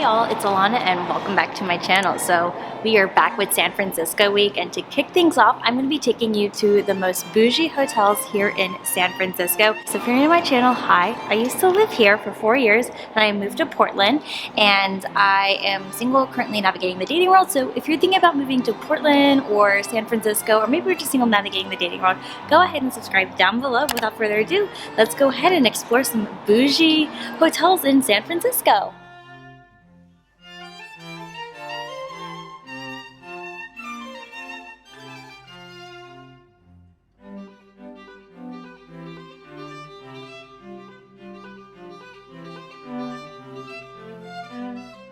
y'all, it's Ilana and welcome back to my channel. So we are back with San Francisco week, and to kick things off, I'm going to be taking you to the most bougie hotels here in San Francisco. So if you're new to my channel, hi, I used to live here for 4 years and I moved to Portland, and I am single, currently navigating the dating world. So if you're thinking about moving to Portland or San Francisco, or maybe you're just single navigating the dating world, go ahead and subscribe down below. Without further ado, let's go ahead and explore some bougie hotels in San Francisco.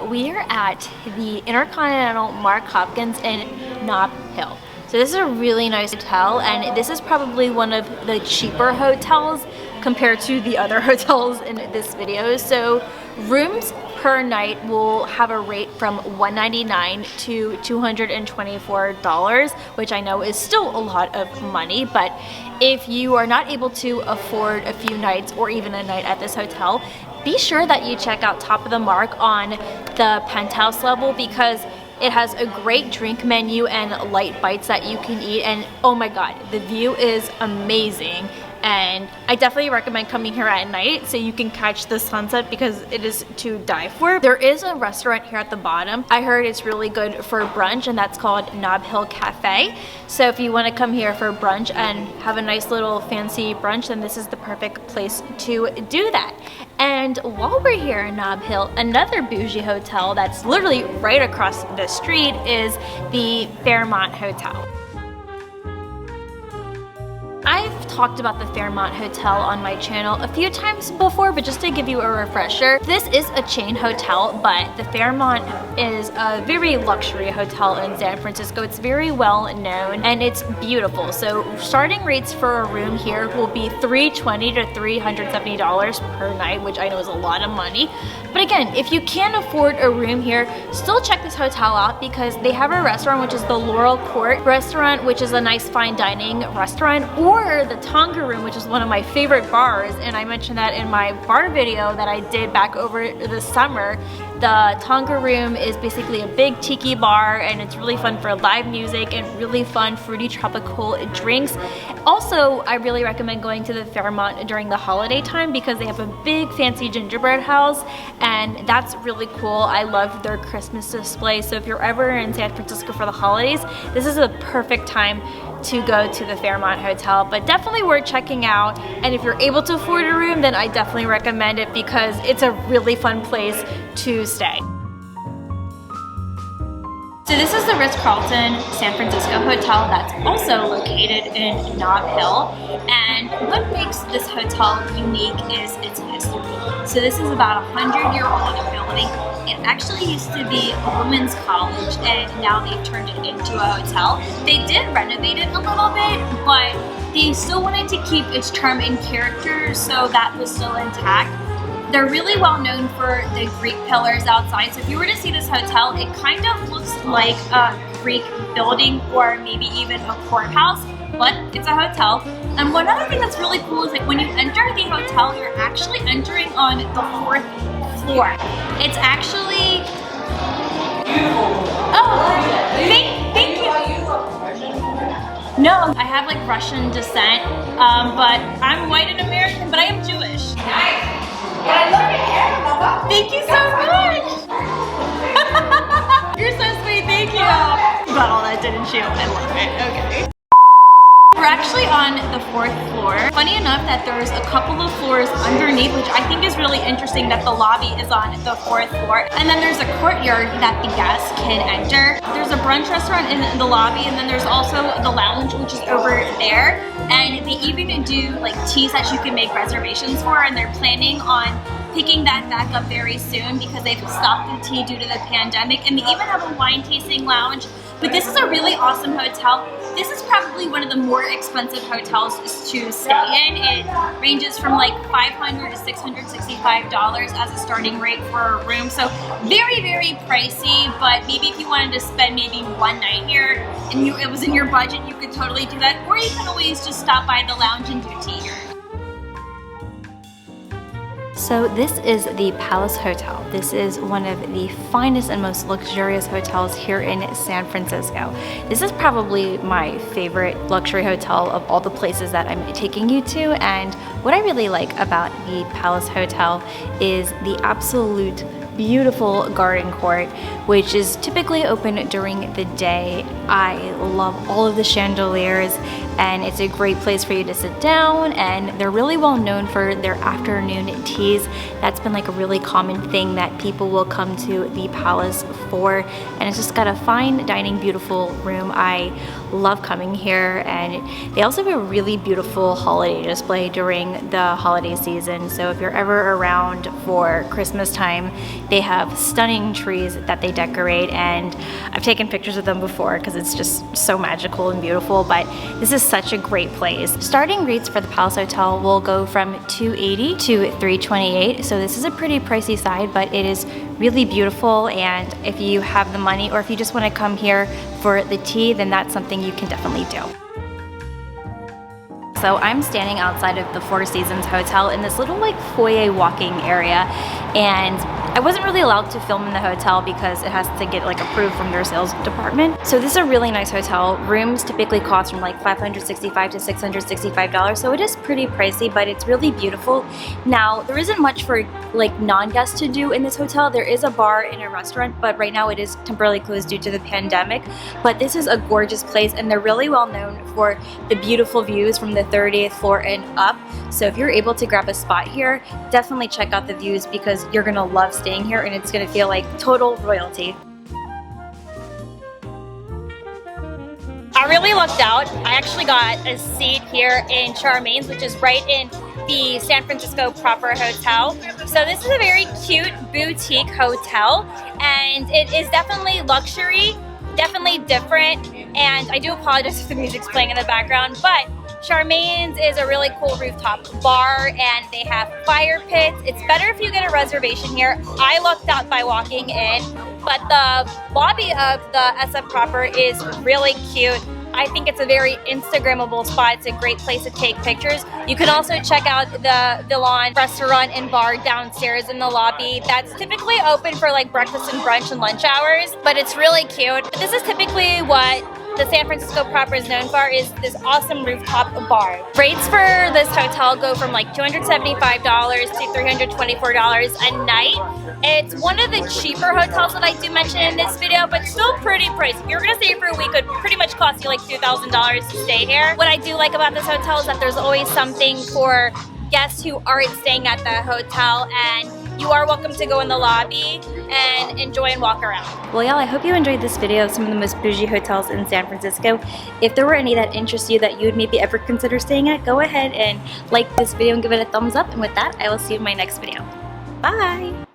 We are at the Intercontinental Mark Hopkins in Nob Hill. So this is a really nice hotel, and this is probably one of the cheaper hotels compared to the other hotels in this video. So rooms per night will have a rate from $199 to $224, which I know is still a lot of money, but if you are not able to afford a few nights or even a night at this hotel, be sure that you check out Top of the Mark on the penthouse level, because it has a great drink menu and light bites that you can eat, and oh my god, the view is amazing. And I definitely recommend coming here at night so you can catch the sunset, because it is to die for. There is a restaurant here at the bottom. I heard it's really good for brunch, and that's called Nob Hill Cafe. So if you want to come here for brunch and have a nice little fancy brunch, then this is the perfect place to do that. And while we're here in Nob Hill, another bougie hotel that's literally right across the street is the Fairmont Hotel. I've talked about the Fairmont Hotel on my channel a few times before, but just to give you a refresher, this is a chain hotel, but the Fairmont is a very luxury hotel in San Francisco. It's very well known and it's beautiful. So starting rates for a room here will be $320 to $370 per night, which I know is a lot of money. But again, if you can't afford a room here, still check this hotel out, because they have a restaurant, which is the Laurel Court Restaurant, which is a nice fine dining restaurant, or the Tonga Room, which is one of my favorite bars, and I mentioned that in my bar video that I did back over the summer. The Tonga Room is basically a big tiki bar, and it's really fun for live music and really fun fruity tropical drinks. Also, I really recommend going to the Fairmont during the holiday time, because they have a big fancy gingerbread house, and that's really cool. I love their Christmas display. So if you're ever in San Francisco for the holidays, this is a perfect time to go to the Fairmont Hotel, but definitely worth checking out. And if you're able to afford a room, then I definitely recommend it, because it's a really fun place to stay. So this is the Ritz Carlton San Francisco Hotel that's also located in Nob Hill, and what makes this hotel unique is its history. So this is about a 100-year-old building. It actually used to be a women's college, and now they've turned it into a hotel. They did renovate it a little bit, but they still wanted to keep its charm and character, so that was still intact. They're really well known for the Greek pillars outside. So if you were to see this hotel, it kind of looks like a Greek building, or maybe even a courthouse, but it's a hotel. And one other thing that's really cool is, like, when you enter the hotel, you're actually entering on the 4th floor. It's actually beautiful. Oh, thank you. No, I have like Russian descent, but I'm white and American, but I am Jewish. Nice. Thank you so much. You're so sweet, thank you. Got all that, didn't you? I love it. Okay. We're actually on the 4th floor. Funny enough that there's a couple of floors underneath, which I think is really interesting, that the lobby is on the 4th floor. And then there's a courtyard that the guests can enter. There's a brunch restaurant in the lobby, and then there's also the lounge, which is over there. And they even do like teas that you can make reservations for, and they're planning on picking that back up very soon, because they've stopped the tea due to the pandemic. And they even have a wine tasting lounge. But this is a really awesome hotel. This is probably one of the more expensive hotels to stay in. It ranges from like $500 to $665 as a starting rate for a room. So very, very pricey, but maybe if you wanted to spend maybe one night here and it was in your budget, you could totally do that. Or you can always just stop by the lounge and do tea here. So this is the Palace Hotel. This is one of the finest and most luxurious hotels here in San Francisco. This is probably my favorite luxury hotel of all the places that I'm taking you to, and what I really like about the Palace Hotel is the absolute beautiful garden court, which is typically open during the day. I love all of the chandeliers, and it's a great place for you to sit down, and they're really well known for their afternoon teas. That's been like a really common thing that people will come to the Palace for, and it's just got a fine dining, beautiful room. I love coming here, and they also have a really beautiful holiday display during the holiday season. So if you're ever around for Christmas time, they have stunning trees that they decorate, and I've taken pictures of them before because it's just so magical and beautiful. But this is such a great place. Starting rates for the Palace Hotel will go from $280 to $328, so this is a pretty pricey side, but it is really beautiful, and if you have the money or if you just want to come here for the tea, then that's something you can definitely do. So I'm standing outside of the Four Seasons Hotel in this little like foyer walking area, and I wasn't really allowed to film in the hotel because it has to get like approved from their sales department. So this is a really nice hotel. Rooms typically cost from like $565 to $665, so it is pretty pricey, but it's really beautiful. Now, there isn't much for like non-guests to do in this hotel. There is a bar and a restaurant, but right now it is temporarily closed due to the pandemic. But this is a gorgeous place, and they're really well known for the beautiful views from the 30th floor and up. So if you're able to grab a spot here, definitely check out the views because you're gonna love staying here, and it's gonna feel like total royalty. I really lucked out. I actually got a seat here in Charmaine's, which is right in the San Francisco proper hotel. So this is a very cute boutique hotel, and it is definitely luxury, definitely different, and I do apologize if the music's playing in the background, but Charmaine's is a really cool rooftop bar, and they have fire pits. It's better if you get a reservation here. I lucked out by walking in, but the lobby of the SF proper is really cute. I think it's a very Instagrammable spot. It's a great place to take pictures. You can also check out the Ilana restaurant and bar downstairs in the lobby. That's typically open for like breakfast and brunch and lunch hours, but it's really cute. But this is typically what the San Francisco proper is known for, is this awesome rooftop bar. Rates for this hotel go from like $275 to $324 a night. It's one of the cheaper hotels that I do mention in this video, but still pretty pricey. If you're gonna stay for a week, it would pretty much cost you like $2,000 to stay here. What I do like about this hotel is that there's always something for guests who aren't staying at the hotel, and you are welcome to go in the lobby and enjoy and walk around. Well, y'all, I hope you enjoyed this video of some of the most bougie hotels in San Francisco. If there were any that interest you that you would maybe ever consider staying at, go ahead and like this video and give it a thumbs up. And with that, I will see you in my next video. Bye!